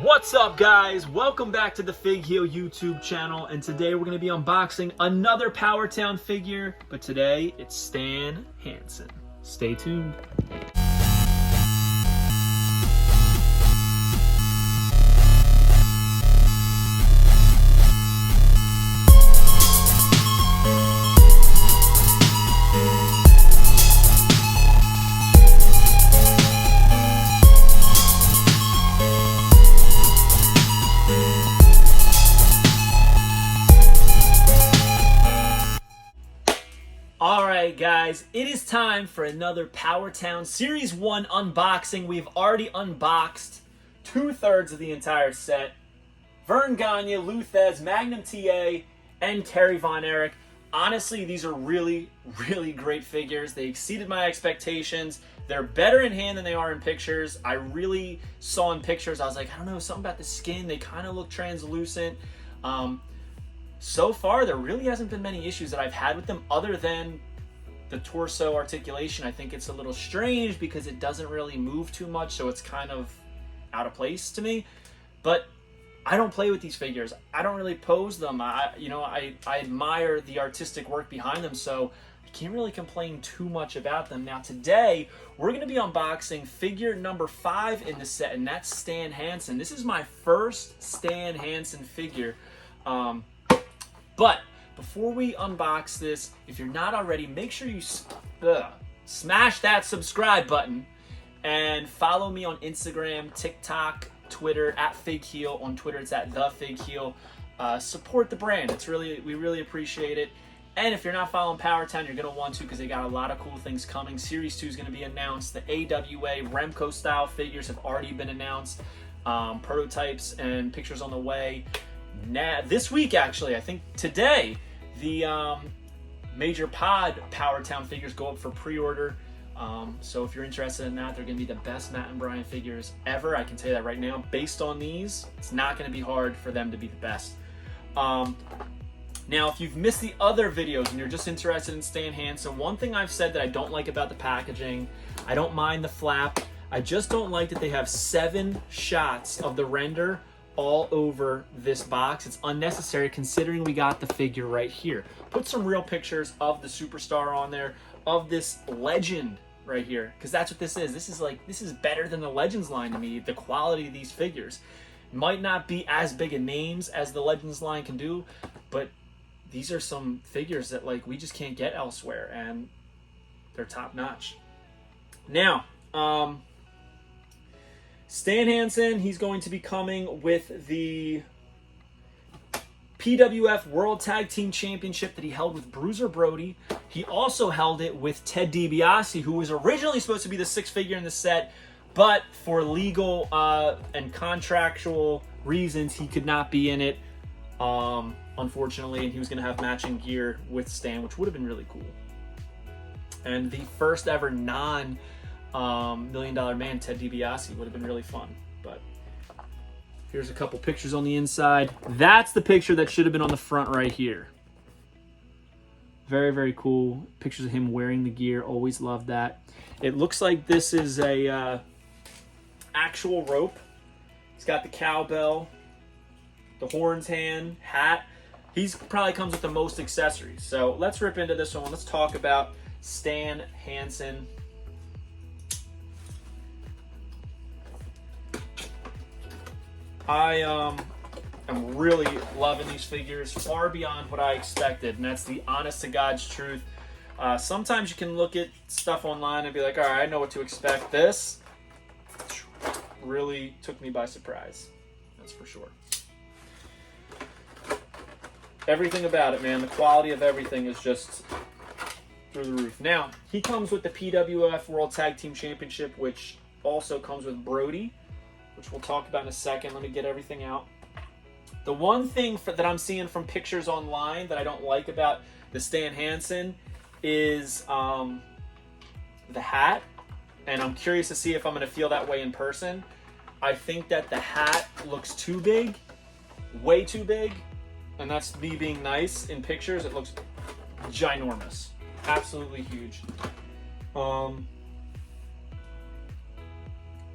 What's up, guys? Welcome back to the Fig Heel YouTube channel, and today we're going to be unboxing another Powertown figure, but today it's Stan Hansen. Stay tuned. Alright guys, it is time for another Powertown Series 1 unboxing. We've already unboxed 2/3 of the entire set. Vern Gagne, Luthez, Magnum TA, and Terry Von Erich. Honestly, these are really great figures. They exceeded my expectations. They're better in hand than they are in pictures. I really saw in pictures, I was like, I don't know, something about the skin. They kind of look translucent. So far, there really hasn't been many issues that I've had with them other than the torso articulation. I think it's a little strange because it doesn't really move too much, so it's kind of out of place to me. But I don't play with these figures. I don't really pose them. I admire the artistic work behind them, so I can't really complain too much about them. Now today, we're going to be unboxing figure number 5 in the set, and that's Stan Hansen. This is my first Stan Hansen figure. But before we unbox this, if you're not already, make sure you smash that subscribe button and follow me on Instagram, TikTok, Twitter, @FigHeel. On Twitter, it's @TheFigHeel. Support the brand. We really appreciate it. And if you're not following Powertown, you're going to want to because they got a lot of cool things coming. Series 2 is going to be announced. The AWA Remco style figures have already been announced. Prototypes and pictures on the way. This week, actually, I think today, the Major Pod Powertown figures go up for pre-order. So if you're interested in that, they're going to be the best Matt and Brian figures ever. I can tell you that right now. Based on these, it's not going to be hard for them to be the best. Now, if you've missed the other videos and you're just interested in Stan Hansen, one thing I've said that I don't like about the packaging, I don't mind the flap. I just don't like that they have 7 shots of the render all over this box. It's unnecessary considering we got the figure right here. Put some real pictures of the superstar on there, of this legend right here, because that's what this is. This is better than the Legends line to me. The quality of these figures might not be as big a names as the Legends line can do, but these are some figures that we just can't get elsewhere, and they're top notch. Now, Stan Hansen, he's going to be coming with the PWF World Tag Team Championship that he held with Bruiser Brody. He also held it with Ted DiBiase, who was originally supposed to be the 6th figure in the set, but for legal and contractual reasons, he could not be in it, unfortunately, and he was going to have matching gear with Stan, which would have been really cool. And the first ever $1 Million Man, Ted DiBiase, would have been really fun. But here's a couple pictures on the inside. That's the picture that should have been on the front right here. Very cool. Pictures of him wearing the gear. Always loved that. It looks like this is a actual rope. He's got the cowbell, the horns hand, hat. He's probably comes with the most accessories. So let's rip into this one. Let's talk about Stan Hansen. I am really loving these figures far beyond what I expected, and that's the honest to God's truth. Sometimes you can look at stuff online and be like, all right, I know what to expect. This really took me by surprise. That's for sure. Everything about it, man. The quality of everything is just through the roof. Now, he comes with the PWF World Tag Team Championship, which also comes with Brody, which we'll talk about in a second. Let me get everything out. The one thing that I'm seeing from pictures online that I don't like about the Stan Hansen is the hat, and I'm curious to see if I'm going to feel that way in person. I think that the hat looks too big, way too big, and that's me being nice. In pictures, it looks ginormous, absolutely huge.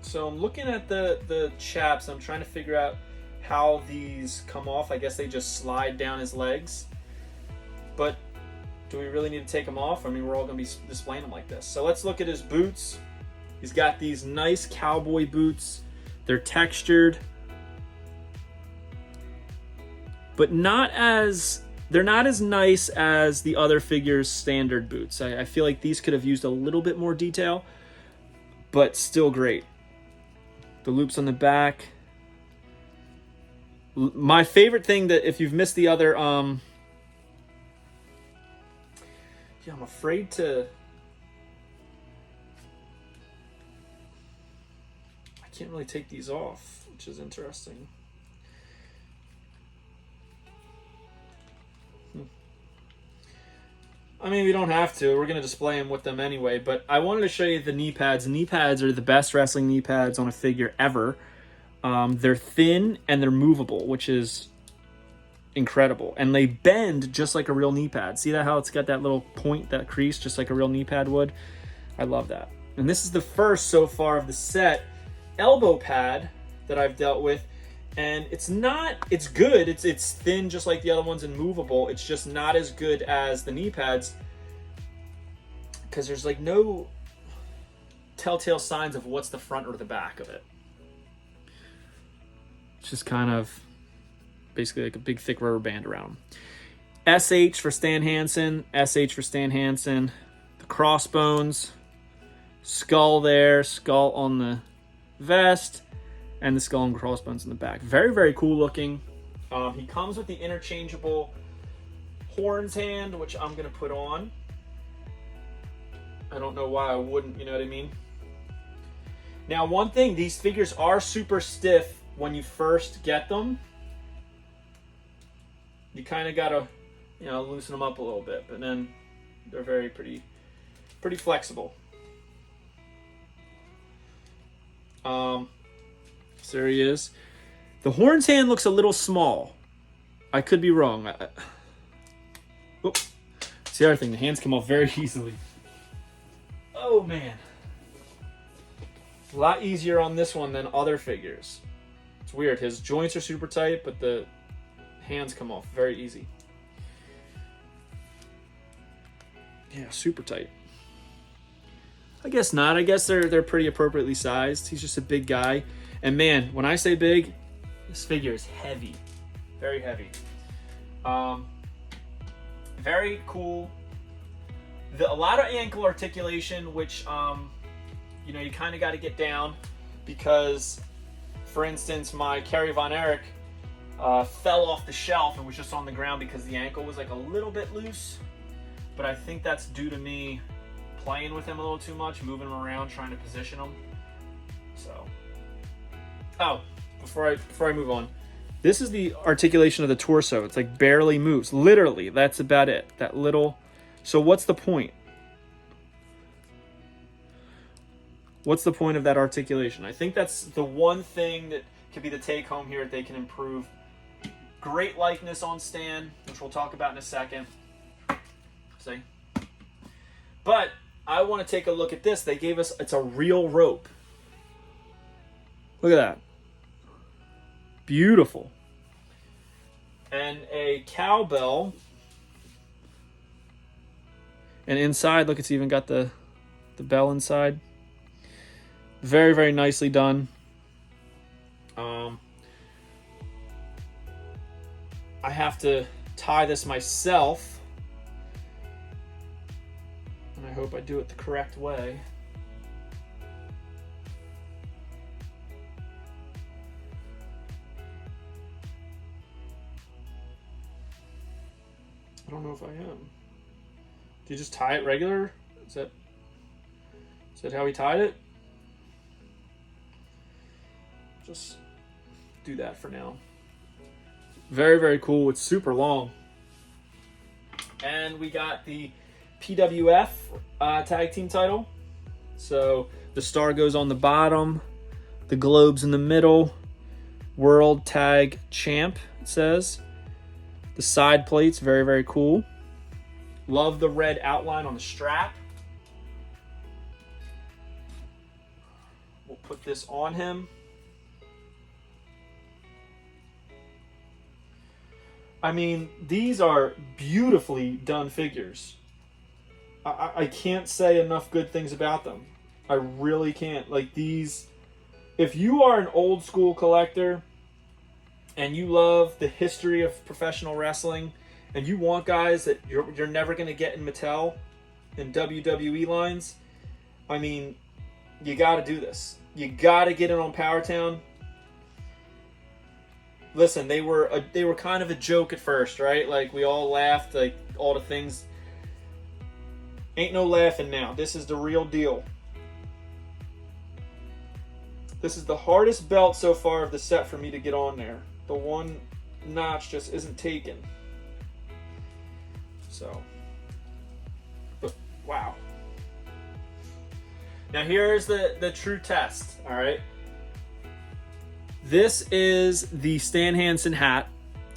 So I'm looking at the chaps. I'm trying to figure out how these come off. I guess they just slide down his legs. But do we really need to take them off? I mean, we're all going to be displaying them like this. So let's look at his boots. He's got these nice cowboy boots. They're textured, but they're not as nice as the other figure's standard boots. I feel like these could have used a little bit more detail, but still great. The loops on the back. My favorite thing, that if you've missed the other, yeah, I'm afraid to. I can't really take these off, which is interesting. I mean, we don't have to. We're going to display them with them anyway, but I wanted to show you the knee pads. Knee pads are the best wrestling knee pads on a figure ever. They're thin and they're movable, which is incredible. And they bend just like a real knee pad. See that, how it's got that little point, that crease, just like a real knee pad would? I love that. And this is the first so far of the set elbow pad that I've dealt with. And it's good. It's thin just like the other ones and movable. It's just not as good as the knee pads because there's like no telltale signs of what's the front or the back of it. It's just kind of basically like a big thick rubber band around them. SH for Stan Hansen. SH for Stan Hansen. The crossbones. Skull there. Skull on the vest. And the skull and crossbones in the back. Very, very cool looking. He comes with the interchangeable horns hand, which I'm going to put on. I don't know why I wouldn't, you know what I mean? Now, one thing, these figures are super stiff when you first get them. You kind of got to, loosen them up a little bit, but then they're pretty flexible. So there he is. The horns hand looks a little small. I could be wrong. It's the other thing. The hands come off very easily. Oh, man. A lot easier on this one than other figures. It's weird. His joints are super tight, but the hands come off very easy. Yeah, super tight. I guess not. I guess they're pretty appropriately sized. He's just a big guy. And man, when I say big, this figure is heavy. Very heavy. Very cool. A lot of ankle articulation, which, you kind of got to get down because, for instance, my Kerry Von Erich fell off the shelf and was just on the ground because the ankle was like a little bit loose. But I think that's due to me playing with him a little too much, moving him around, trying to position him. So, before I move on, this is the articulation of the torso. It's like barely moves. Literally, that's about it. That little. So what's the point? What's the point of that articulation? I think that's the one thing that could be the take home here that they can improve. Great likeness on Stan, which we'll talk about in a second. See? But I want to take a look at this. They gave us, it's a real rope. Look at that. Beautiful. And a cowbell. And inside, look, it's even got the bell inside. Very, very nicely done. I have to tie this myself. And I hope I do it the correct way. I don't know if I am. Do you just tie it regular? Is that how he tied it? Just do that for now. Very, very cool. It's super long. And we got the PWF tag team title. So the star goes on the bottom, the globe's in the middle, World Tag Champ, it says. The side plates, very, very cool. Love the red outline on the strap. We'll put this on him. I mean, these are beautifully done figures. I can't say enough good things about them. I really can't. Like these, if you are an old school collector and you love the history of professional wrestling and you want guys that you're never going to get in Mattel and WWE lines, I mean, you got to do this. You got to get it on Powertown. Listen, they were kind of a joke at first, right? Like we all laughed, like all the things. Ain't no laughing now. This is the real deal. This is the hardest belt so far of the set for me to get on there. The one notch just isn't taken. So, but wow. Now here's the true test, all right? This is the Stan Hansen hat,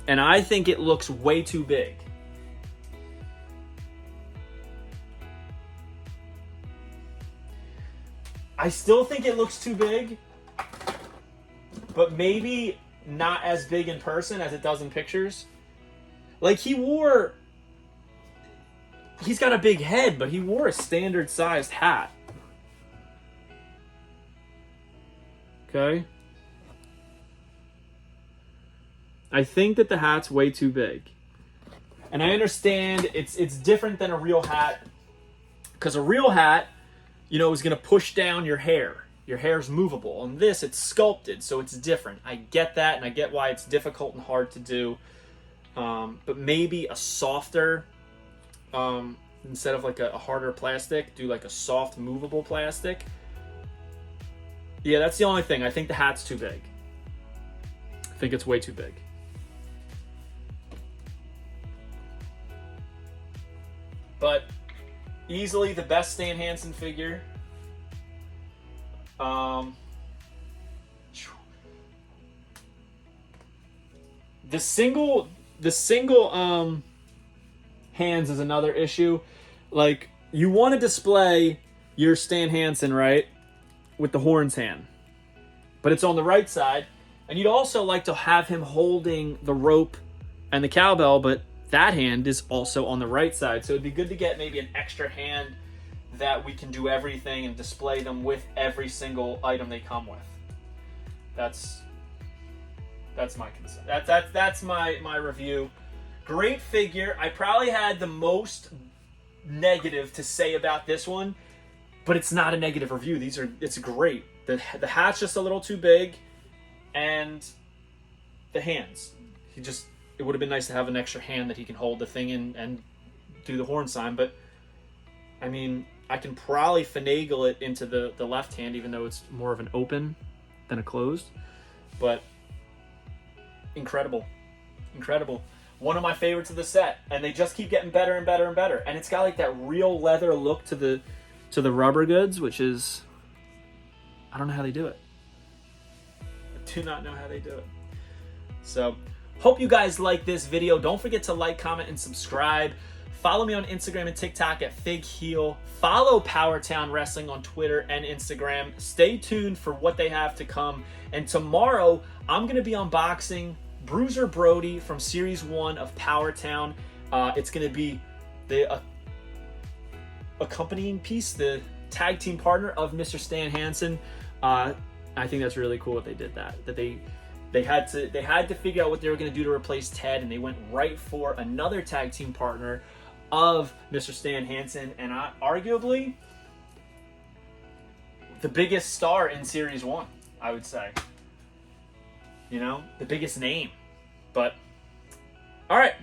and I think it looks way too big. I still think it looks too big, but maybe not as big in person as it does in pictures. Like he's got a big head, but he wore a standard sized hat. Okay. I think that the hat's way too big. And I understand it's different than a real hat, because a real hat, you know, is going to push down your hair. Your hair's movable. On this, it's sculpted, so it's different. I get that, and I get why it's difficult and hard to do. But maybe a softer, instead of like a harder plastic, do like a soft, movable plastic. Yeah, that's the only thing. I think the hat's too big. I think it's way too big. But easily the best Stan Hansen figure. The single hands is another issue. Like, you want to display your Stan Hansen, right, with the horns hand, but it's on the right side, and you'd also like to have him holding the rope and the cowbell, but that hand is also on the right side. So it'd be good to get maybe an extra hand that we can do everything and display them with every single item they come with. That's my concern. That's my review. Great figure. I probably had the most negative to say about this one, but it's not a negative review. It's great. The hat's just a little too big, and the hands. It would have been nice to have an extra hand that he can hold the thing in and do the horn sign, but I mean, I can probably finagle it into the left hand, even though it's more of an open than a closed. But incredible. One of my favorites of the set, and they just keep getting better and better and better. And it's got like that real leather look to the rubber goods, which is, I don't know how they do it. I do not know how they do it. So, hope you guys like this video. Don't forget to like, comment, and subscribe. Follow me on Instagram and TikTok at FigHeel. Follow Powertown Wrestling on Twitter and Instagram. Stay tuned for what they have to come. And tomorrow, I'm going to be unboxing Bruiser Brody from Series 1 of Powertown. It's going to be the accompanying piece, the tag team partner of Mr. Stan Hansen. I think that's really cool that they did that. That they had to figure out what they were going to do to replace Ted, and they went right for another tag team partner of Mr. Stan Hansen, and arguably the biggest star in Series 1, I would say. You know, the biggest name. But, alright.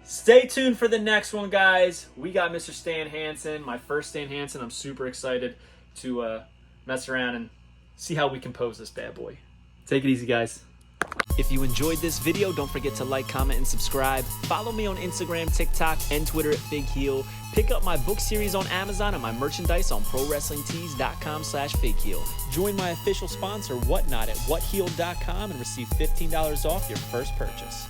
Stay tuned for the next one, guys. We got Mr. Stan Hansen, my first Stan Hansen. I'm super excited to mess around and see how we compose this bad boy. Take it easy, guys. If you enjoyed this video, don't forget to like, comment, and subscribe. Follow me on Instagram, TikTok, and Twitter at FigHeel. Pick up my book series on Amazon and my merchandise on ProWrestlingTees.com/FigHeel. Join my official sponsor, Whatnot, at WhatHeal.com and receive $15 off your first purchase.